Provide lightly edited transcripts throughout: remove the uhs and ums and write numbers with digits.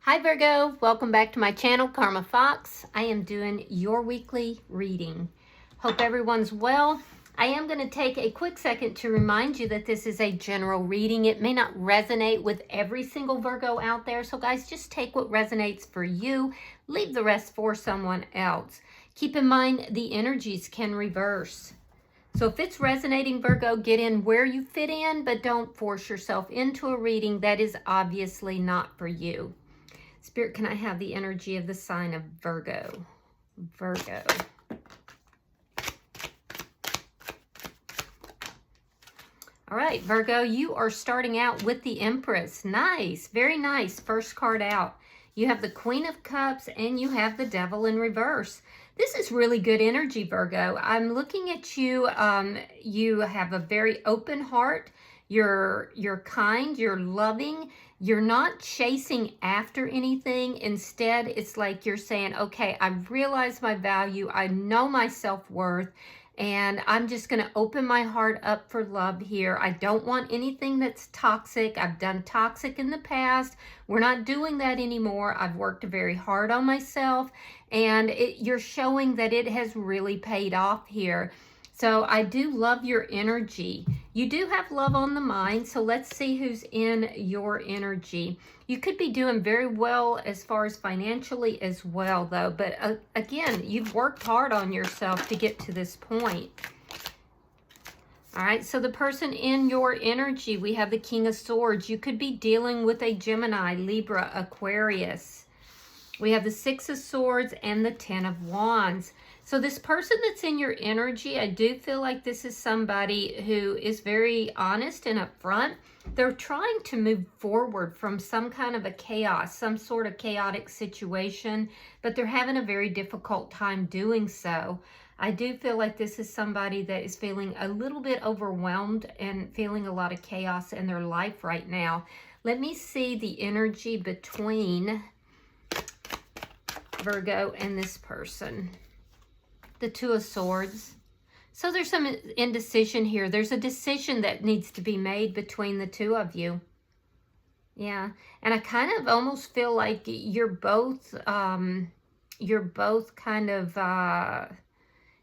Hi Virgo, welcome back to my channel, Karma Fox. I am doing your weekly reading. Hope everyone's well. I am going to take a quick second to remind you that this is a general reading. It may not resonate with every single Virgo out there, so guys, just take what resonates for you. Leave the rest for someone else. Keep in mind the energies can reverse. So if it's resonating, Virgo, get in where you fit in, but don't force yourself into a reading that is obviously not for you. Spirit, can I have the energy of the sign of Virgo? Virgo. All right, Virgo, you are starting out with the Empress. Nice, very nice. First card out. You have the Queen of Cups and you have the Devil in reverse. This is really good energy, Virgo. I'm looking at you. You have a very open heart. You're kind, you're loving. You're not chasing after anything. Instead, it's like you're saying, okay, I realize my value. I know my self-worth. And I'm just going to open my heart up for love here. I don't want anything that's toxic. I've done toxic in the past. We're not doing that anymore. I've worked very hard on myself. And you're showing that it has really paid off here. So I do love your energy. You do have love on the mind, so let's see who's in your energy. You could be doing very well as far as financially as well, though. But again, you've worked hard on yourself to get to this point. All right, so the person in your energy, we have the King of Swords. You could be dealing with a Gemini, Libra, Aquarius. We have the Six of Swords and the Ten of Wands. So this person that's in your energy, I do feel like this is somebody who is very honest and upfront. They're trying to move forward from some kind of a chaos, some sort of chaotic situation, but they're having a very difficult time doing so. I do feel like this is somebody that is feeling a little bit overwhelmed and feeling a lot of chaos in their life right now. Let me see the energy between Virgo and this person. The Two of Swords. So there's some indecision here. There's a decision that needs to be made between the two of you. Yeah. And I kind of almost feel like you're both kind of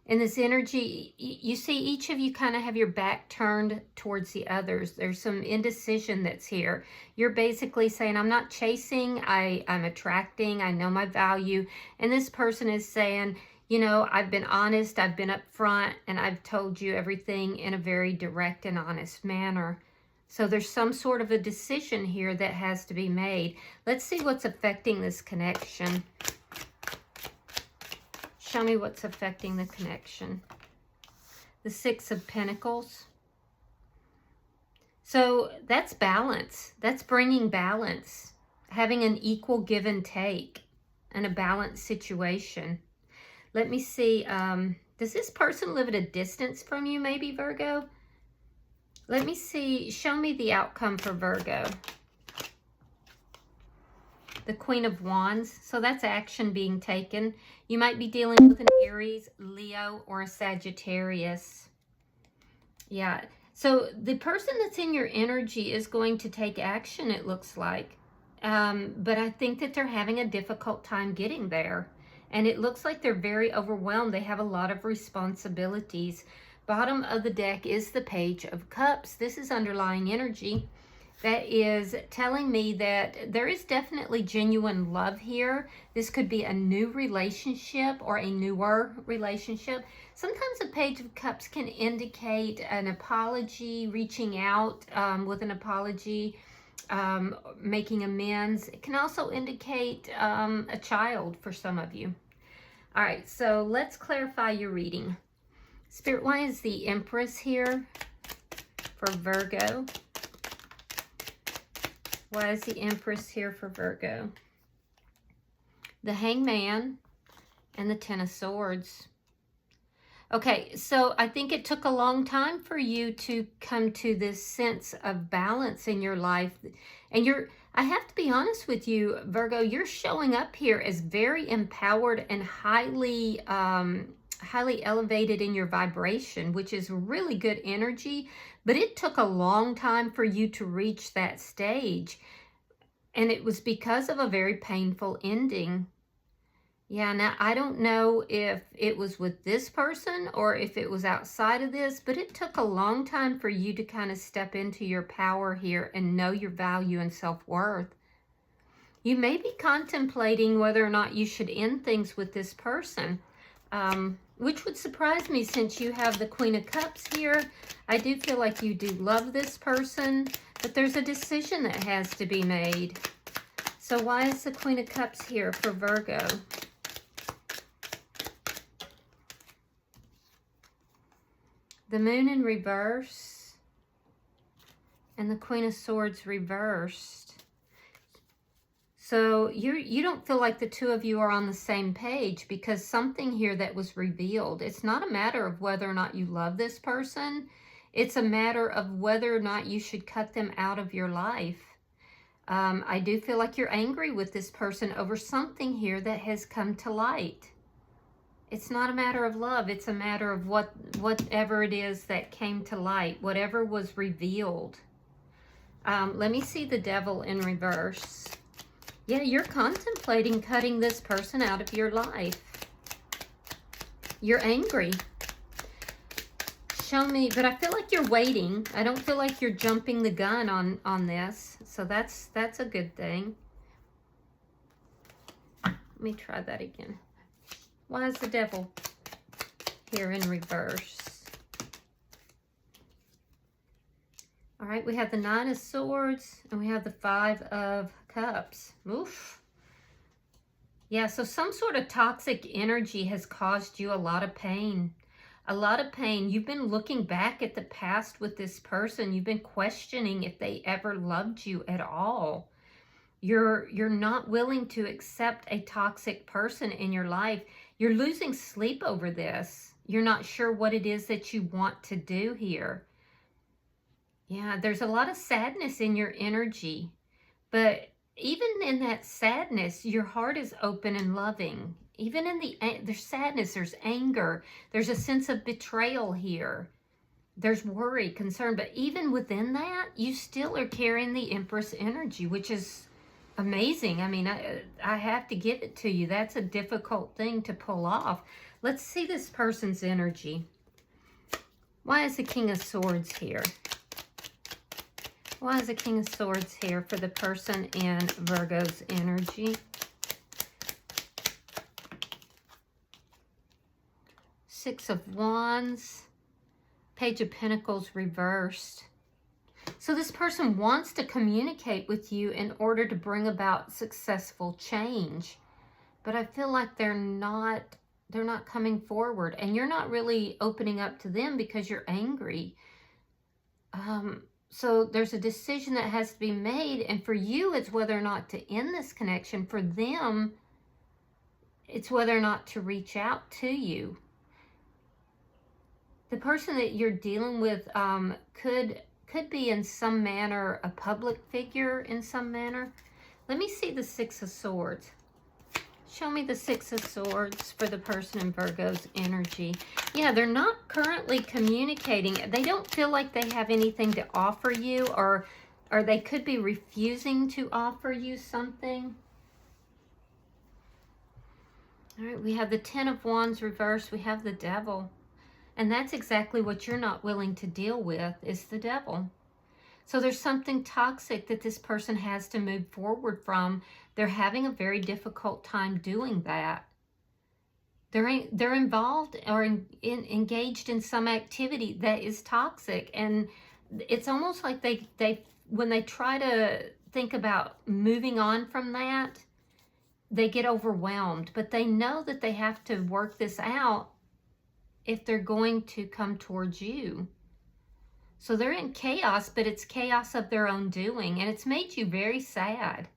in this energy. You see each of you kind of have your back turned towards the others. There's some indecision that's here. You're basically saying, I'm not chasing, I'm attracting, I know my value. And this person is saying, you know, I've been honest, I've been upfront, and I've told you everything in a very direct and honest manner. So there's some sort of a decision here that has to be made. Let's see what's affecting this connection. Show me what's affecting the connection. The Six of Pentacles. So that's balance. That's bringing balance. Having an equal give and take and a balanced situation. Let me see. Does this person live at a distance from you, maybe, Virgo? Let me see. Show me the outcome for Virgo. The Queen of Wands. So that's action being taken. You might be dealing with an Aries, Leo, or a Sagittarius. Yeah. So the person that's in your energy is going to take action, it looks like. But I think that they're having a difficult time getting there. And it looks like they're very overwhelmed. They have a lot of responsibilities. Bottom of the deck is the Page of Cups. This is underlying energy that is telling me that there is definitely genuine love here. This could be a new relationship or a newer relationship. Sometimes the Page of Cups can indicate an apology, reaching out with an apology, making amends. It can also indicate a child for some of you. All right, so let's clarify your reading. Spirit, why is the Empress here for Virgo? Why is the Empress here for Virgo? The Hangman and the Ten of Swords. Okay, so I think it took a long time for you to come to this sense of balance in your life. And I have to be honest with you, Virgo, you're showing up here as very empowered and highly elevated in your vibration, which is really good energy. But it took a long time for you to reach that stage. And it was because of a very painful ending. Yeah, now I don't know if it was with this person or if it was outside of this, but it took a long time for you to kind of step into your power here and know your value and self-worth. You may be contemplating whether or not you should end things with this person, which would surprise me since you have the Queen of Cups here. I do feel like you do love this person, but there's a decision that has to be made. So why is the Queen of Cups here for Virgo? The Moon in reverse and the Queen of Swords reversed. So you don't feel like the two of you are on the same page because something here that was revealed. It's not a matter of whether or not you love this person. It's a matter of whether or not you should cut them out of your life. I do feel like you're angry with this person over something here that has come to light. It's not a matter of love. It's a matter of whatever it is that came to light, whatever was revealed. Let me see the Devil in reverse. Yeah, you're contemplating cutting this person out of your life. You're angry. Show me, but I feel like you're waiting. I don't feel like you're jumping the gun on this. So that's a good thing. Let me try that again. Why is the Devil here in reverse? All right, we have the Nine of Swords and we have the Five of Cups. Oof. Yeah, so some sort of toxic energy has caused you a lot of pain. A lot of pain. You've been looking back at the past with this person. You've been questioning if they ever loved you at all. You're not willing to accept a toxic person in your life. You're losing sleep over this. You're not sure what it is that you want to do here. Yeah, there's a lot of sadness in your energy. But even in that sadness, your heart is open and loving. Even in there's sadness, there's anger. There's a sense of betrayal here. There's worry, concern. But even within that, you still are carrying the Empress energy, which is amazing. I mean, I have to give it to you. That's a difficult thing to pull off. Let's see this person's energy. Why is the King of Swords here? Why is the King of Swords here for the person in Virgo's energy? Six of Wands. Page of Pentacles reversed. So this person wants to communicate with you in order to bring about successful change. But I feel like they're not coming forward. And you're not really opening up to them because you're angry. So there's a decision that has to be made. And for you, it's whether or not to end this connection. For them, it's whether or not to reach out to you. The person that you're dealing with could be in some manner a public figure in some manner. Let me see the Six of Swords. Show me the Six of Swords for the person in Virgo's energy. Yeah, they're not currently communicating. They don't feel like they have anything to offer you, or they could be refusing to offer you something. All right, we have the Ten of Wands reversed. We have the Devil. And that's exactly what you're not willing to deal with, is the Devil. So there's something toxic that this person has to move forward from. They're having a very difficult time doing that. They're involved or engaged in some activity that is toxic. And it's almost like they when they try to think about moving on from that, they get overwhelmed. But they know that they have to work this out if they're going to come towards you. So they're in chaos, but it's chaos of their own doing. And it's made you very sad.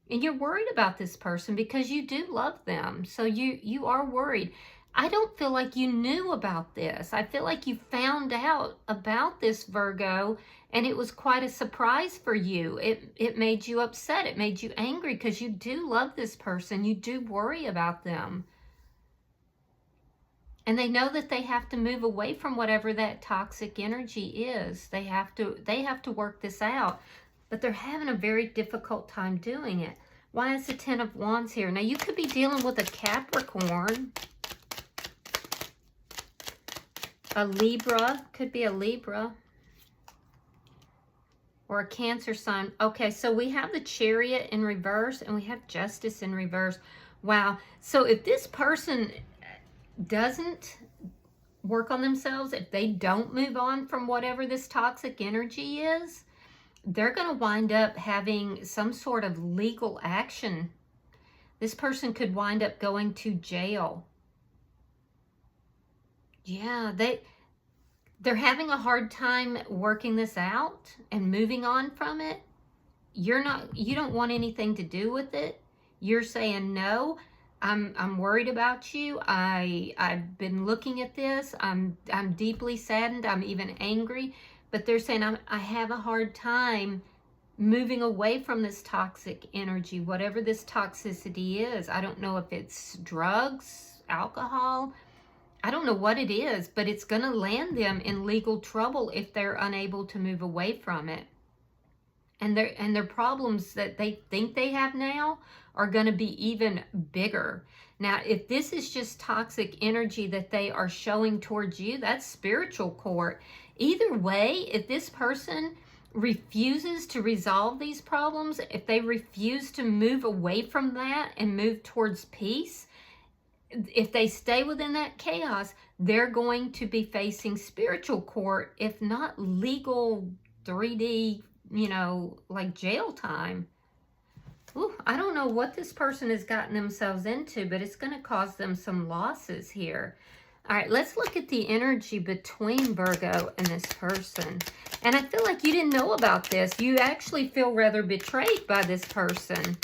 And you're worried about this person because you do love them. So you are worried. I don't feel like you knew about this. I feel like you found out about this, Virgo, and it was quite a surprise for you. It made you upset. It made you angry because you do love this person. You do worry about them. And they know that they have to move away from whatever that toxic energy is. They have to work this out. but they're having a very difficult time doing it. Why is the Ten of Wands here? Now, you could be dealing with a Capricorn, a Libra, could be a Libra, or a Cancer sign. Okay, so we have the Chariot in reverse, and we have Justice in reverse. Wow. So if this person doesn't work on themselves, if they don't move on from whatever this toxic energy is, they're going to wind up having some sort of legal action. This person could wind up going to jail. Yeah, they're having a hard time working this out and moving on from it. You don't want anything to do with it. You're saying, no, I'm worried about you. I've been looking at this. I'm deeply saddened. I'm even angry. But they're saying, I have a hard time moving away from this toxic energy, whatever this toxicity is. I don't know if it's drugs, alcohol. I don't know what it is, but it's going to land them in legal trouble if they're unable to move away from it. And their problems that they think they have now are going to be even bigger. Now, if this is just toxic energy that they are showing towards you, that's spiritual court. Either way, if this person refuses to resolve these problems, if they refuse to move away from that and move towards peace, if they stay within that chaos, they're going to be facing spiritual court, if not legal 3D, like jail time. Ooh, I don't know what this person has gotten themselves into, but it's going to cause them some losses here. All right, let's look at the energy between Virgo and this person. And I feel like you didn't know about this. You actually feel rather betrayed by this person.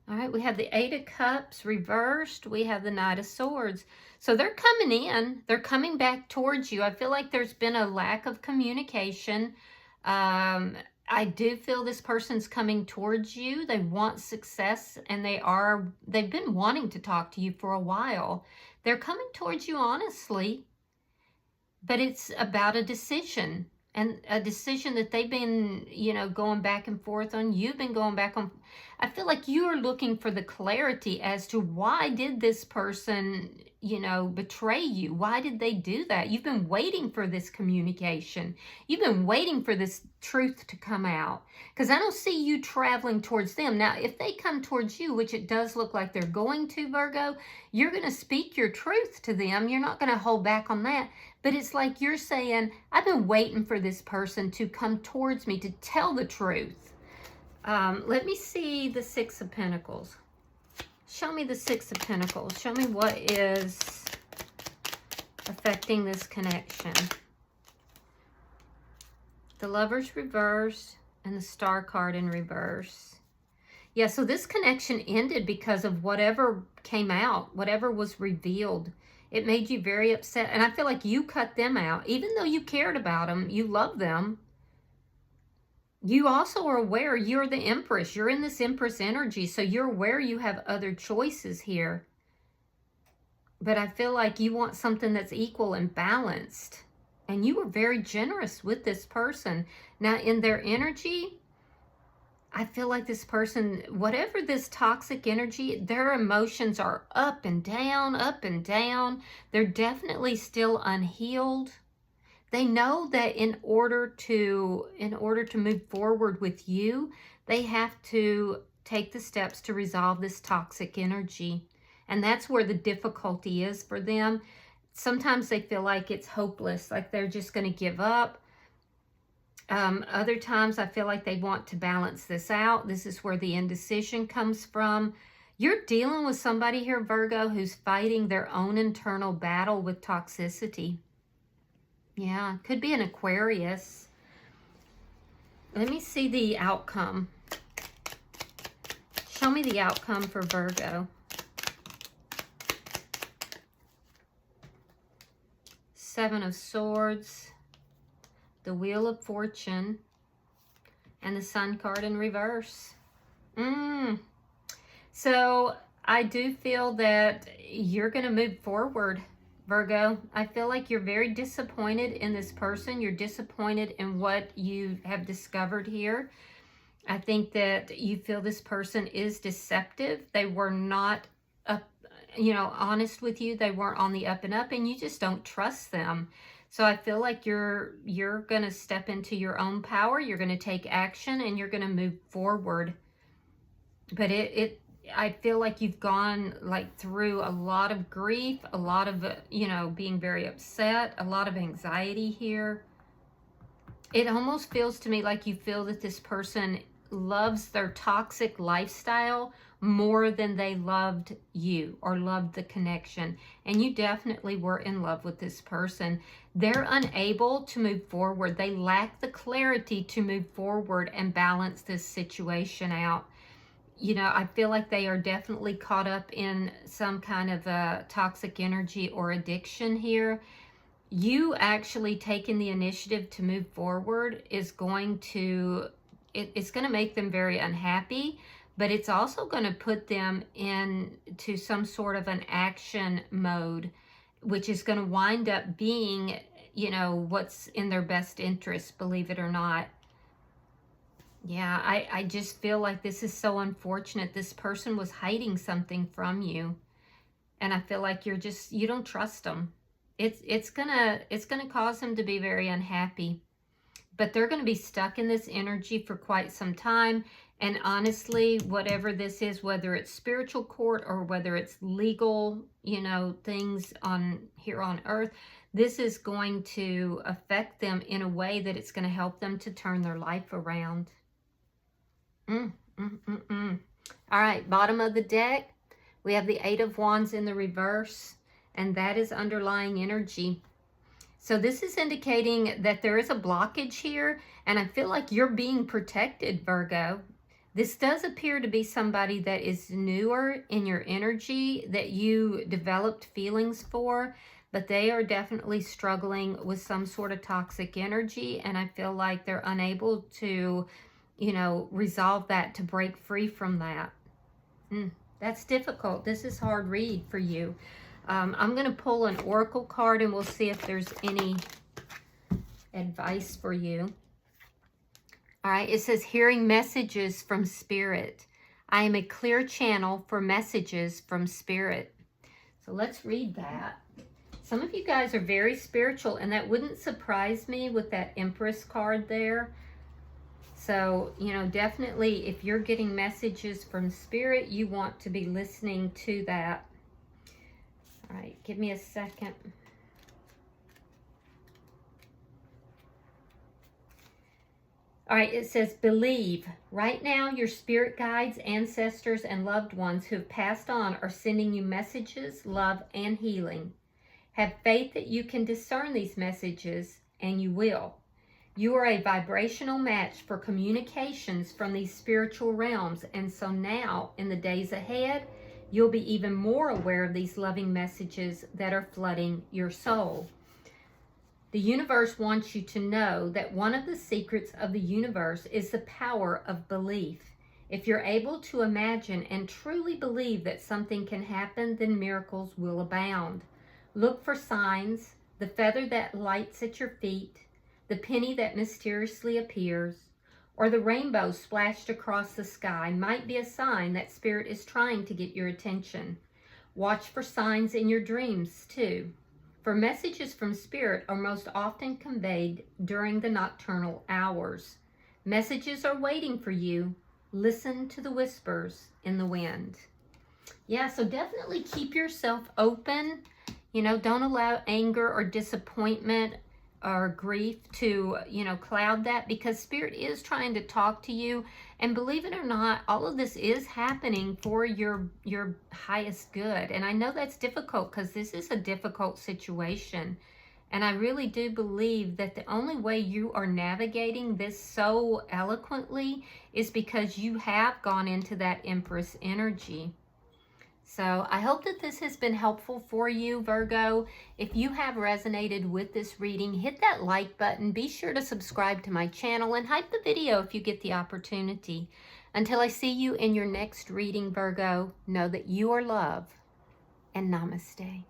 All right, we have the Eight of Cups reversed. We have the Knight of Swords. So they're coming in. They're coming back towards you. I feel like there's been a lack of communication. I do feel this person's coming towards you. They want success, and they've been wanting to talk to you for a while. They're coming towards you honestly, but it's about a decision, and a decision that they've been, going back and forth on. You've been going back on. I feel like you are looking for the clarity as to why did this person, betray you? Why did they do that? You've been waiting for this communication. You've been waiting for this truth to come out, because I don't see you traveling towards them. Now, if they come towards you, which it does look like they're going to, Virgo, you're going to speak your truth to them. You're not going to hold back on that. But it's like you're saying, I've been waiting for this person to come towards me to tell the truth. Let me see the Six of Pentacles. Show me the Six of Pentacles. Show me what is affecting this connection. The Lover's reverse and the Star card in reverse. Yeah, so this connection ended because of whatever came out, whatever was revealed. It made you very upset. And I feel like you cut them out. Even though you cared about them, you loved them, you also are aware you're the Empress. You're in this Empress energy, so you're aware you have other choices here. But I feel like you want something that's equal and balanced. And you were very generous with this person. Now, in their energy, I feel like this person, whatever this toxic energy, their emotions are up and down, up and down. They're definitely still unhealed. They know that in order to move forward with you, they have to take the steps to resolve this toxic energy. And that's where the difficulty is for them. Sometimes they feel like it's hopeless, like they're just going to give up. Other times I feel like they want to balance this out. This is where the indecision comes from. You're dealing with somebody here, Virgo, who's fighting their own internal battle with toxicity. Yeah, could be an Aquarius. Let me see the outcome. Show me the outcome for Virgo. Seven of Swords, the Wheel of Fortune, and the Sun card in reverse. So I do feel that you're going to move forward, Virgo, I feel like you're very disappointed in this person. You're disappointed in what you have discovered here. I think that you feel this person is deceptive. They were not honest with you. They weren't on the up and up, and you just don't trust them. So I feel like you're going to step into your own power. You're going to take action, and you're going to move forward. But I feel like you've gone through a lot of grief, a lot of, being very upset, a lot of anxiety here. It almost feels to me like you feel that this person loves their toxic lifestyle more than they loved you or loved the connection. And you definitely were in love with this person. They're unable to move forward. They lack the clarity to move forward and balance this situation out. I feel like they are definitely caught up in some kind of a toxic energy or addiction here. You actually taking the initiative to move forward is going to, it's going to make them very unhappy, but it's also going to put them into some sort of an action mode, which is going to wind up being, what's in their best interest, believe it or not. Yeah, I just feel like this is so unfortunate. This person was hiding something from you. And I feel like you don't trust them. It's gonna cause them to be very unhappy. But they're going to be stuck in this energy for quite some time. And honestly, whatever this is, whether it's spiritual court or whether it's legal, things here on earth, this is going to affect them in a way that it's going to help them to turn their life around. All right, bottom of the deck, we have the Eight of Wands in the reverse, and that is underlying energy. So this is indicating that there is a blockage here, and I feel like you're being protected, Virgo. This does appear to be somebody that is newer in your energy, that you developed feelings for, but they are definitely struggling with some sort of toxic energy, and I feel like they're unable to resolve that, to break free from that. That's difficult. This is hard read for you. I'm going to pull an oracle card and we'll see if there's any advice for you. All right, it says hearing messages from spirit. I am a clear channel for messages from spirit. So let's read that. Some of you guys are very spiritual, and that wouldn't surprise me with that Empress card there. So, definitely if you're getting messages from spirit, you want to be listening to that. All right, give me a second. All right, it says believe. Right now, your spirit guides, ancestors, and loved ones who have passed on are sending you messages, love, and healing. Have faith that you can discern these messages, and you will. You are a vibrational match for communications from these spiritual realms, and so now, in the days ahead, you'll be even more aware of these loving messages that are flooding your soul. The universe wants you to know that one of the secrets of the universe is the power of belief. If you're able to imagine and truly believe that something can happen, then miracles will abound. Look for signs, the feather that lights at your feet, the penny that mysteriously appears, or the rainbow splashed across the sky might be a sign that spirit is trying to get your attention. Watch for signs in your dreams too, for messages from spirit are most often conveyed during the nocturnal hours. Messages are waiting for you. Listen to the whispers in the wind. Yeah, so definitely keep yourself open. Don't allow anger or disappointment or grief to, cloud that, because spirit is trying to talk to you. And believe it or not, all of this is happening for your highest good. And I know that's difficult because this is a difficult situation. And I really do believe that the only way you are navigating this so eloquently is because you have gone into that Empress energy. So I hope that this has been helpful for you, Virgo. If you have resonated with this reading, hit that like button. Be sure to subscribe to my channel and hype the video if you get the opportunity. Until I see you in your next reading, Virgo, know that you are love, and namaste.